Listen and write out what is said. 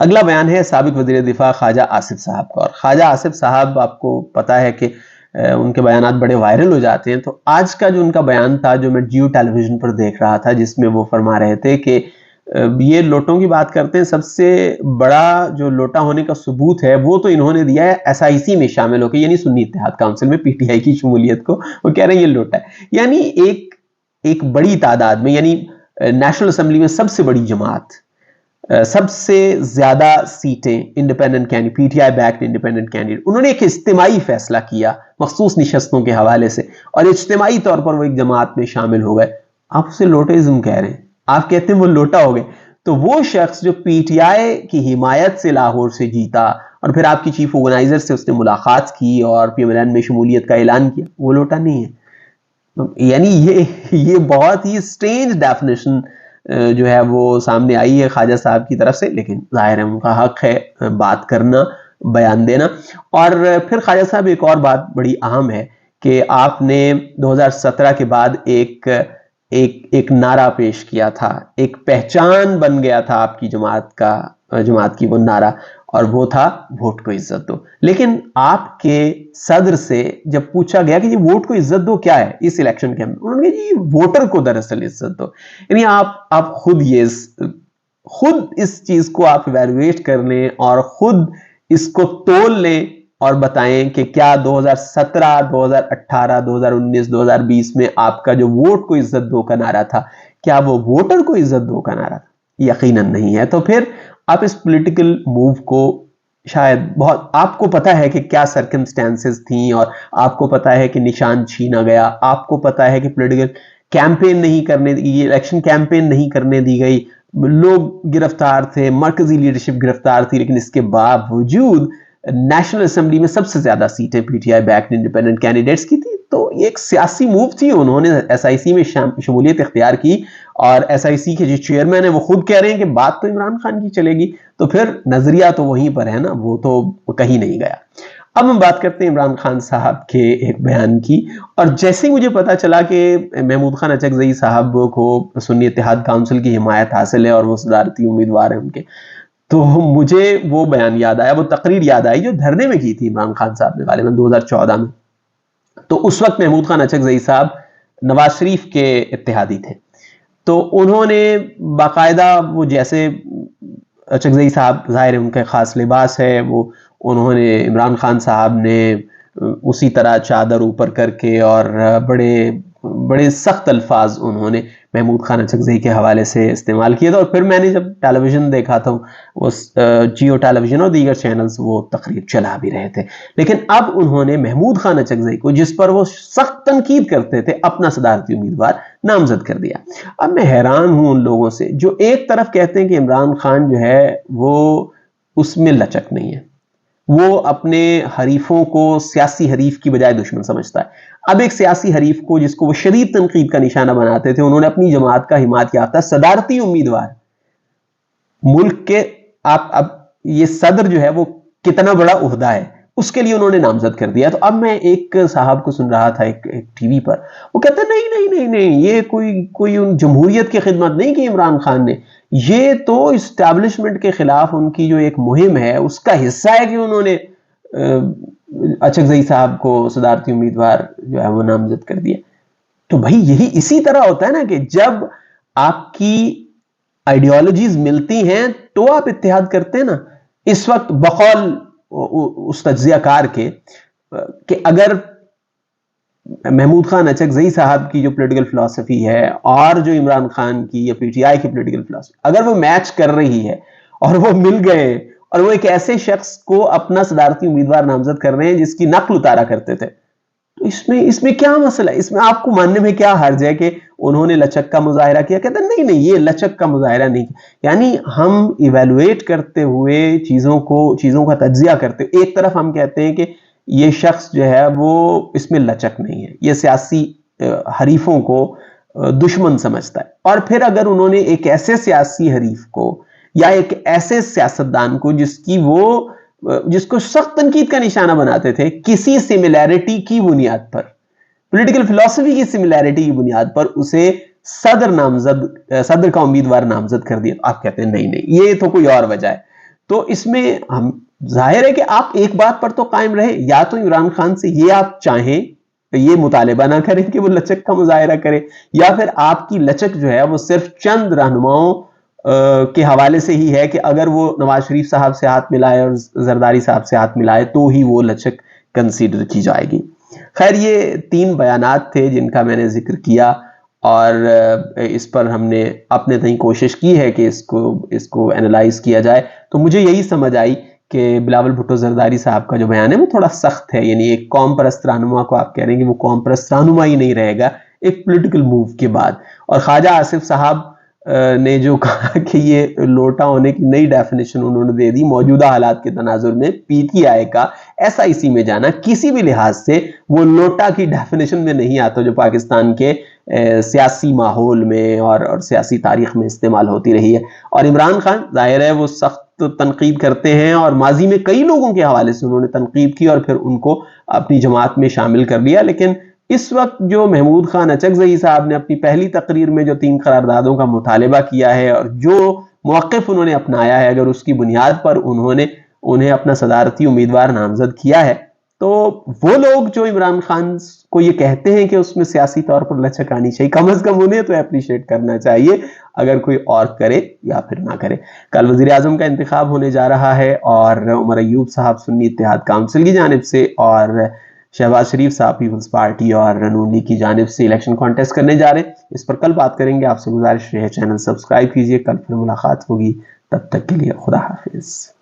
اگلا بیان ہے سابق وزیر دفاع خواجہ آصف صاحب کا، اور خواجہ آصف صاحب آپ کو پتا ہے کہ ان کے بیانات بڑے وائرل ہو جاتے ہیں. تو آج کا جو ان کا بیان تھا جو میں جیو ٹیلی ویژن پر دیکھ رہا تھا، جس میں وہ فرما رہے تھے کہ یہ لوٹوں کی بات کرتے ہیں، سب سے بڑا جو لوٹا ہونے کا ثبوت ہے وہ تو انہوں نے دیا ہے ایس آئی سی میں شامل ہو کے، یعنی سنی اتحاد کونسل میں پی ٹی آئی کی شمولیت کو. وہ کہہ رہے ہیں یہ لوٹا ہے، یعنی ایک بڑی تعداد میں، یعنی نیشنل اسمبلی میں سب سے بڑی جماعت، سب سے زیادہ سیٹیں independent candidate, P T I backed independent candidate, انہوں نے ایک اجتماعی فیصلہ کیا مخصوص نشستوں کے حوالے سے، اور اجتماعی طور پر وہ ایک جماعت میں شامل ہو گئے. آپ اسے لوٹیزم کہہ رہے ہیں، آپ کہتے ہیں وہ لوٹا ہو گئے. تو وہ شخص جو پی ٹی آئی کی حمایت سے لاہور سے جیتا اور پھر آپ کی چیف آرگنائزر سے اس نے ملاقات کی اور پی ایم ایل این میں شمولیت کا اعلان کیا، وہ لوٹا نہیں ہے. یعنی یہ بہت ہی سٹرینج ڈیفینیشن جو ہے وہ سامنے آئی ہے خواجہ صاحب کی طرف سے، لیکن ظاہر ہے ان کا حق ہے بات کرنا، بیان دینا. اور پھر خواجہ صاحب ایک اور بات بڑی اہم ہے کہ آپ نے 2017 کے بعد ایک نعرہ پیش کیا تھا، ایک پہچان بن گیا تھا آپ کی جماعت کی وہ نعرہ، اور وہ تھا ووٹ کو عزت دو. لیکن آپ کے صدر سے جب پوچھا گیا کہ یہ ووٹ کو عزت دو کیا ہے اس الیکشن کے، انہوں نے کہا جی ووٹر کو دراصل عزت دو. یعنی آپ خود اس چیز کو آپ ایویلویٹ کر لیں اور خود اس کو تول لیں اور بتائیں کہ کیا 2017 2018 2019 2020 میں آپ کا جو ووٹ کو عزت دو کا نعرہ تھا، کیا وہ ووٹر کو عزت دو کا نعرہ تھا؟ یقیناً نہیں ہے. تو پھر آپ اس پولیٹیکل موو کو شاید بہت، آپ کو پتا ہے کہ کیا سرکمسٹانسز تھیں، اور آپ کو پتا ہے کہ نشان چھینا گیا، آپ کو پتا ہے کہ پولیٹیکل کیمپین نہیں کرنے، یہ الیکشن کیمپین نہیں کرنے دی گئی، لوگ گرفتار تھے، مرکزی لیڈرشپ گرفتار تھی، لیکن اس کے باوجود نیشنل اسمبلی میں سب سے زیادہ سیٹیں P T I backed independent candidates کی تھی. تو یہ ایک سیاسی موو تھی، انہوں نے ایس آئی سی میں شمولیت اختیار کی، اور ایس آئی سی کے جو چیئرمین ہیں وہ خود کہہ رہے ہیں کہ بات تو عمران خان کی چلے گی. تو پھر نظریہ تو وہیں پر ہے نا، وہ تو کہیں نہیں گیا. اب ہم بات کرتے ہیں عمران خان صاحب کے ایک بیان کی، اور جیسے مجھے پتا چلا کہ محمود خان اچکزئی صاحب کو سنی اتحاد کونسل کی حمایت حاصل ہے اور وہ صدارتی امیدوار ہیں ان کے، تو مجھے وہ بیان یاد آیا، وہ تقریر یاد آئی جو دھرنے میں کی تھی عمران خان صاحب نے غالباً 2014 میں. تو اس وقت محمود خان اچکزئی صاحب نواز شریف کے اتحادی تھے. تو انہوں نے باقاعدہ، وہ جیسے اچکزئی صاحب ظاہر ان کا خاص لباس ہے، وہ انہوں نے عمران خان صاحب نے اسی طرح چادر اوپر کر کے اور بڑے سخت الفاظ انہوں نے محمود خان اچکزئی کے حوالے سے استعمال کیے تھے. اور پھر میں نے جب ٹیلی ویژن دیکھا تھا، وہ جیو ٹیلی ویژن اور دیگر چینلز وہ تقریر چلا بھی رہے تھے، لیکن اب انہوں نے محمود خان اچکزئی کو، جس پر وہ سخت تنقید کرتے تھے، اپنا صدارتی امیدوار نامزد کر دیا. اب میں حیران ہوں ان لوگوں سے جو ایک طرف کہتے ہیں کہ عمران خان جو ہے وہ اس میں لچک نہیں ہے، وہ اپنے حریفوں کو سیاسی حریف کی بجائے دشمن سمجھتا ہے. اب ایک سیاسی حریف کو جس کو وہ شدید تنقید کا نشانہ بناتے تھے، انہوں نے اپنی جماعت کا حمایت یافتہ صدارتی امیدوار ملک کے، اب یہ صدر جو ہے وہ کتنا بڑا عہدہ ہے، اس کے لیے انہوں نے نامزد کر دیا. تو اب میں ایک صاحب کو سن رہا تھا ایک ٹی وی پر، وہ کہتے ہیں نہیں نہیں نہیں نہیں، یہ کوئی ان جمہوریت کی خدمت نہیں کی عمران خان نے، یہ تو اسٹیبلشمنٹ کے خلاف ان کی جو ایک مہم ہے اس کا حصہ ہے کہ انہوں نے اچکزئی صاحب کو صدارتی امیدوار جو ہے وہ نامزد کر دیا. تو بھائی یہی اسی طرح ہوتا ہے نا کہ جب آپ کی آئیڈیالوجیز ملتی ہیں تو آپ اتحاد کرتے ہیں نا. اس وقت بقول اس تجزیہ کار کے کہ اگر محمود خان اچکزئی صاحب کی جو پولیٹیکل فلسفی ہے اور جو عمران خان کی یا پی ٹی آئی کی پولیٹیکل فلسفی اگر وہ میچ کر رہی ہے اور وہ مل گئے اور وہ ایک ایسے شخص کو اپنا صدارتی امیدوار نامزد کر رہے ہیں جس کی نقل اتارا کرتے تھے، تو اس میں کیا مسئلہ ہے؟ اس میں آپ کو ماننے میں کیا حرج ہے کہ انہوں نے لچک کا مظاہرہ کیا؟ کہتے ہیں نہیں نہیں، یہ لچک کا مظاہرہ نہیں کیا. یعنی ہم ایویلویٹ کرتے ہوئے چیزوں کا تجزیہ کرتے ہوئے ایک طرف ہم کہتے ہیں کہ یہ شخص جو ہے وہ اس میں لچک نہیں ہے، یہ سیاسی حریفوں کو دشمن سمجھتا ہے، اور پھر اگر انہوں نے ایک ایسے سیاسی حریف کو یا ایک ایسے سیاستدان کو جس کو سخت تنقید کا نشانہ بناتے تھے، کسی سملیرٹی کی بنیاد پر، پولیٹیکل فلسفی کی سملیرٹی کی بنیاد پر اسے صدر کا امیدوار نامزد کر دیا، آپ کہتے ہیں نہیں نہیں، یہ تو کوئی اور وجہ ہے. تو اس میں ہم ظاہر ہے کہ آپ ایک بات پر تو قائم رہے، یا تو عمران خان سے یہ آپ چاہیں، یہ مطالبہ نہ کریں کہ وہ لچک کا مظاہرہ کرے، یا پھر آپ کی لچک جو ہے وہ صرف چند رہنماؤں کے حوالے سے ہی ہے کہ اگر وہ نواز شریف صاحب سے ہاتھ ملائے اور زرداری صاحب سے ہاتھ ملائے تو ہی وہ لچک کنسیڈر کی جائے گی۔ خیر یہ 3 بیانات تھے جن کا میں نے ذکر کیا، اور اس پر ہم نے اپنے تئیں کوشش کی ہے کہ اس کو اینالائز کیا جائے۔ تو مجھے یہی سمجھ آئی کہ بلاول بھٹو زرداری صاحب کا جو بیان ہے وہ تھوڑا سخت ہے، یعنی ایک قوم پرست رہنما کو آپ کہہ رہے ہیں کہ وہ قوم پرست رہنما ہی نہیں رہے گا ایک پولیٹیکل موو کے بعد۔ اور خواجہ آصف صاحب نے جو کہا کہ یہ لوٹا ہونے کی نئی ڈیفینیشن انہوں نے دے دی موجودہ حالات کے تناظر میں، پی ٹی آئی کا ایسا اسی میں جانا کسی بھی لحاظ سے وہ لوٹا کی ڈیفینیشن میں نہیں آتا جو پاکستان کے سیاسی ماحول میں اور سیاسی تاریخ میں استعمال ہوتی رہی ہے۔ اور عمران خان ظاہر ہے وہ سخت تنقید کرتے ہیں، اور ماضی میں کئی لوگوں کے حوالے سے انہوں نے تنقید کی اور پھر ان کو اپنی جماعت میں شامل کر لیا، لیکن اس وقت جو محمود خان اچکزئی صاحب نے اپنی پہلی تقریر میں جو 3 قراردادوں کا مطالبہ کیا ہے اور جو موقف انہوں نے اپنایا ہے، اگر اس کی بنیاد پر انہیں اپنا صدارتی امیدوار نامزد کیا ہے، تو وہ لوگ جو عمران خان کو یہ کہتے ہیں کہ اس میں سیاسی طور پر لچک آنی چاہیے، کم از کم انہیں تو اپریشیٹ کرنا چاہیے، اگر کوئی اور کرے یا پھر نہ کرے۔ کل وزیر اعظم کا انتخاب ہونے جا رہا ہے، اور عمر ایوب صاحب سنی اتحاد کونسل کی جانب سے اور شہباز شریف صاحب پیپلز پارٹی اور نون لیگ کی جانب سے الیکشن کانٹیسٹ کرنے جا رہے ہیں۔ اس پر کل بات کریں گے، آپ سے گزارش ہے چینل سبسکرائب کیجئے، کل پھر ملاقات ہوگی، تب تک کے لیے خدا حافظ۔